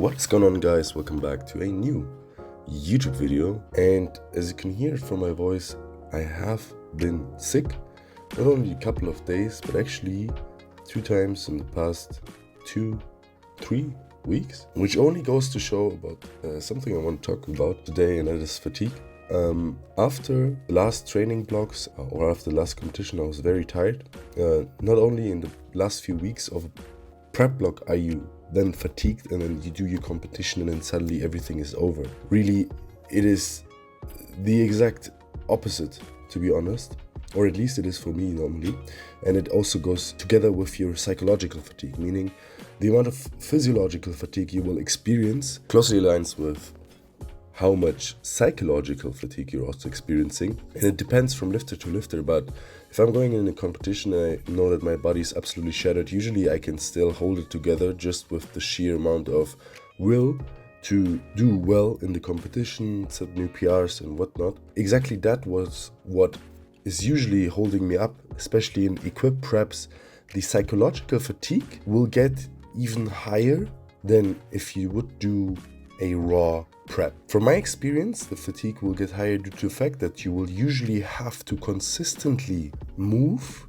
What's going on, guys? Welcome back to a new YouTube video. And as you can hear from my voice, I have been sick. Not only a couple of days, but actually 2 times in the past 2-3 weeks, which only goes to show about something I want to talk about today, and that is fatigue. After the last training blocks or after the last competition, I was very tired. Not only in the last few weeks of prep block are you then fatigued, and then you do your competition and then suddenly everything is over. Really, it is the exact opposite, to be honest, or at least it is for me normally. And it also goes together with your psychological fatigue, meaning the amount of physiological fatigue you will experience closely aligns with how much psychological fatigue you're also experiencing. And it depends from lifter to lifter, but if I'm going in a competition and I know that my body is absolutely shattered, usually I can still hold it together just with the sheer amount of will to do well in the competition, set new PRs and whatnot. Exactly that was what is usually holding me up, especially in equip preps. The psychological fatigue will get even higher than if you would do a raw prep. From my experience, the fatigue will get higher due to the fact that you will usually have to consistently move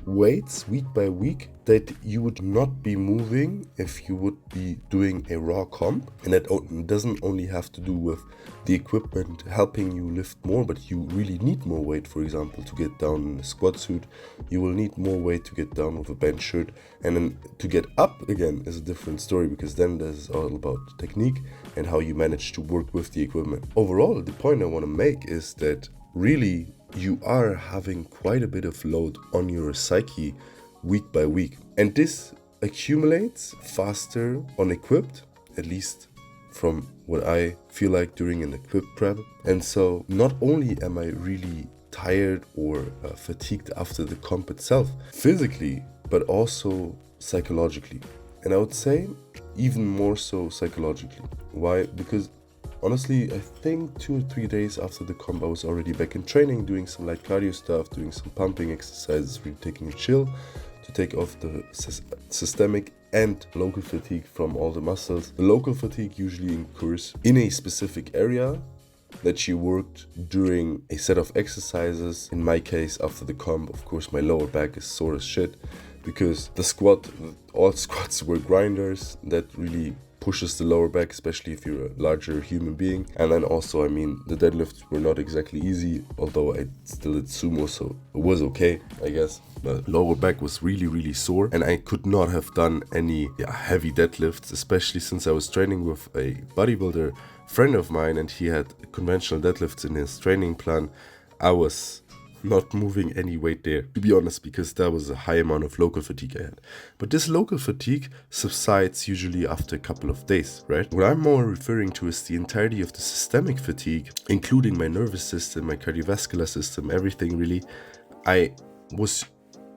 weights week by week that you would not be moving if you would be doing a raw comp. And that doesn't only have to do with the equipment helping you lift more, but you really need more weight, for example, to get down in a squat suit. You will need more weight to get down with a bench shirt, and then to get up again is a different story, because then there's all about technique and how you manage to work with the equipment. Overall, the point I want to make is that really you are having quite a bit of load on your psyche week by week, and this accumulates faster on equipped, at least from what I feel like during an equipped prep. And so not only am I really tired or fatigued after the comp itself physically, but also psychologically, and I would say even more so psychologically. Why? Because honestly, I think 2 or 3 days after the comp, I was already back in training, doing some light cardio stuff, doing some pumping exercises, really taking a chill to take off the systemic and local fatigue from all the muscles. The local fatigue usually occurs in a specific area that you worked during a set of exercises. In my case, after the comp, of course, my lower back is sore as shit, because all squats were grinders. That really pushes the lower back, especially if you're a larger human being. And then also, I mean, the deadlifts were not exactly easy, although I still did sumo, so it was okay, I guess. But lower back was really sore, and I could not have done any heavy deadlifts, especially since I was training with a bodybuilder friend of mine and he had conventional deadlifts in his training plan. I was not moving any weight there, to be honest, because that was a high amount of local fatigue I had. But this local fatigue subsides usually after a couple of days, right? What I'm more referring to is the entirety of the systemic fatigue, including my nervous system, my cardiovascular system, everything really. I was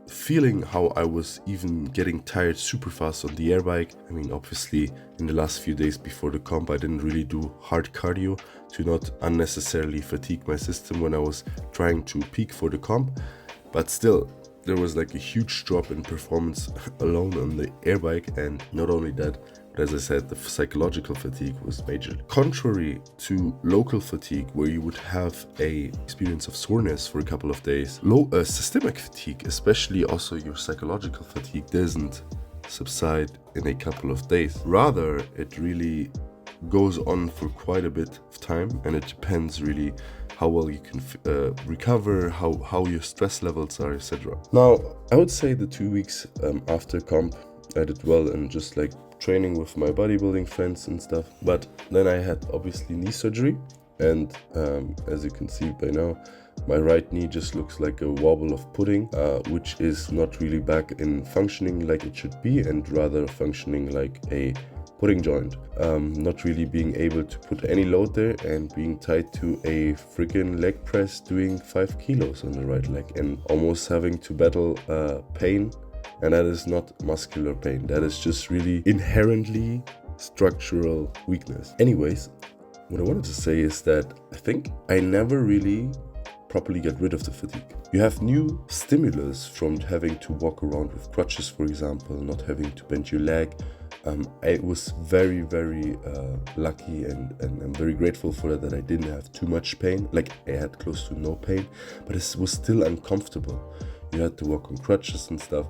feeling how I was even getting tired super fast on the air bike. I mean, obviously in the last few days before the comp, I didn't really do hard cardio to not unnecessarily fatigue my system when I was trying to peak for the comp. But still, there was like a huge drop in performance alone on the air bike. And not only that, but as I said, the psychological fatigue was major. Contrary to local fatigue, where you would have a experience of soreness for a couple of days, systemic fatigue, especially also your psychological fatigue, doesn't subside in a couple of days. Rather, it really goes on for quite a bit of time, and it depends really how well you can recover, how your stress levels are, etc. Now, I would say the 2 weeks after comp, I did well and just like training with my bodybuilding friends and stuff. But then I had obviously knee surgery, and as you can see by now, my right knee just looks like a wobble of pudding, which is not really back in functioning like it should be, and rather functioning like a pudding joint. Not really being able to put any load there, and being tied to a freaking leg press doing 5 kilos on the right leg, and almost having to battle pain. And that is not muscular pain, that is just really inherently structural weakness. Anyways, what I wanted to say is that I think I never really properly get rid of the fatigue. You have new stimulus from having to walk around with crutches, for example, not having to bend your leg, I was very, very lucky, and I'm very grateful for that I didn't have too much pain. Like, I had close to no pain, but it was still uncomfortable. You had to walk on crutches and stuff.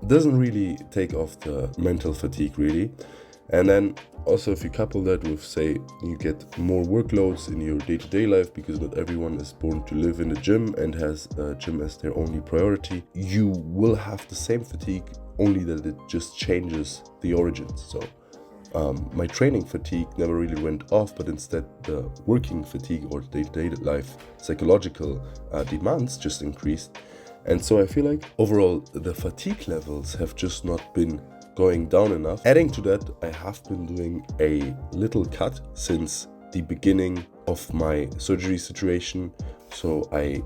It doesn't really take off the mental fatigue, really. And then also, if you couple that with, say, you get more workloads in your day-to-day life, because not everyone is born to live in a gym and has a gym as their only priority, you will have the same fatigue, only that it just changes the origins. So my training fatigue never really went off, but instead the working fatigue or day-to-day life psychological demands just increased. And so I feel like overall the fatigue levels have just not been going down enough. Adding to that, I have been doing a little cut since the beginning of my surgery situation. So I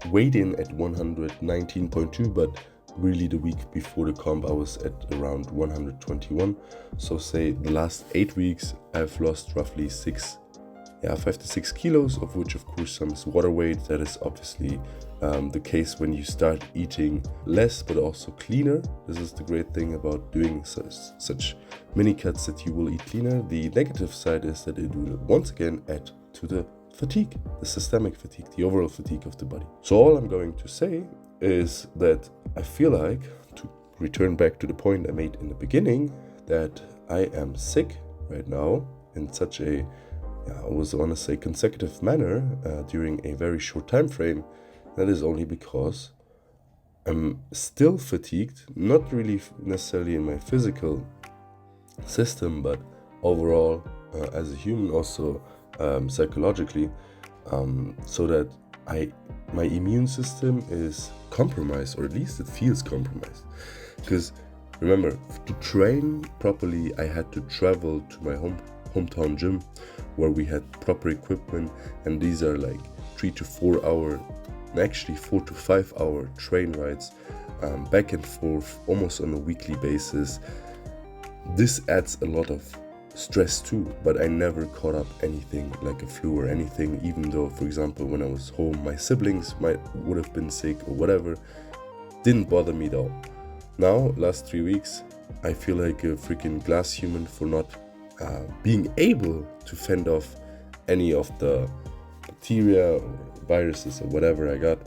weighed in at 119.2, but really the week before the comp I was at around 121. So say the last 8 weeks I've lost roughly 5 to 6 kilos, of which of course some is water weight. That is obviously the case when you start eating less but also cleaner. This is the great thing about doing such mini cuts, that you will eat cleaner. The negative side is that it will once again add to the fatigue, the systemic fatigue, the overall fatigue of the body. So all I'm going to say is that I feel like, to return back to the point I made in the beginning, that I am sick right now in such a, I was want to say, consecutive manner during a very short time frame. That is only because I'm still fatigued, not really necessarily in my physical system, but overall as a human, also psychologically, so that my immune system is compromised, or at least it feels compromised. Because remember, to train properly, I had to travel to my hometown gym, where we had proper equipment, and these are like 3 to 4 hour, actually 4 to 5 hour train rides, back and forth, almost on a weekly basis. This adds a lot of stress too, but I never caught up anything like a flu or anything, even though, for example, when I was home, my siblings would have been sick or whatever. Didn't bother me at all. Now, last 3 weeks, I feel like a freaking glass human for not being able to fend off any of the bacteria or viruses or whatever I got.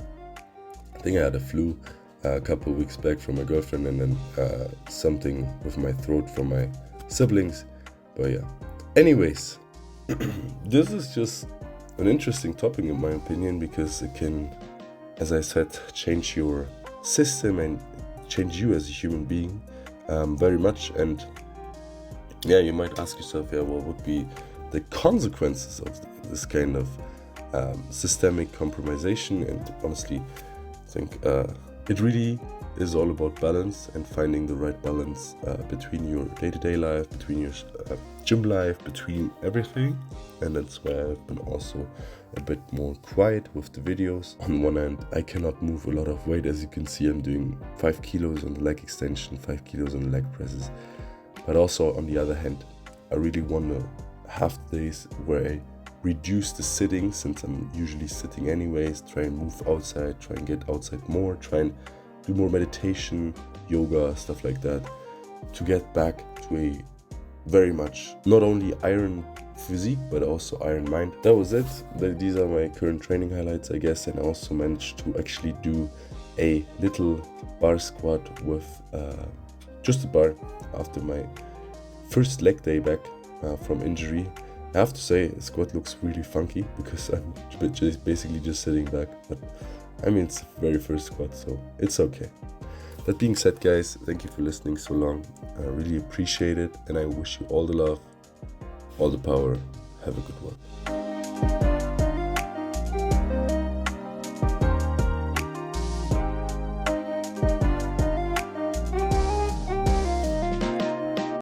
I think I had a flu a couple of weeks back from my girlfriend, and then something with my throat from my siblings. But yeah, anyways, this is just an interesting topic in my opinion, because it can, as I said, change your system and change you as a human being very much. And yeah, you might ask yourself, yeah, what would be the consequences of this kind of systemic compromisation? And honestly, I think it really is all about balance, and finding the right balance between your day-to-day life, between your gym life, between everything. And that's why I've been also a bit more quiet with the videos. On one hand, I cannot move a lot of weight. As you can see, I'm doing 5 kilos on the leg extension, 5 kilos on the leg presses. But also on the other hand, I really want to have days where I reduce the sitting, since I'm usually sitting anyways, try and move outside, try and get outside more, try and do more meditation, yoga, stuff like that, to get back to a very much not only iron physique but also iron mind. That was it. These are my current training highlights, I guess. And I also managed to actually do a little bar squat with just a bar after my first leg day back from injury. I have to say, the squat looks really funky because I'm basically just sitting back, but I mean, it's the very first squat, so it's okay. That being said, guys, thank you for listening so long. I really appreciate it, and I wish you all the love, all the power. Have a good one.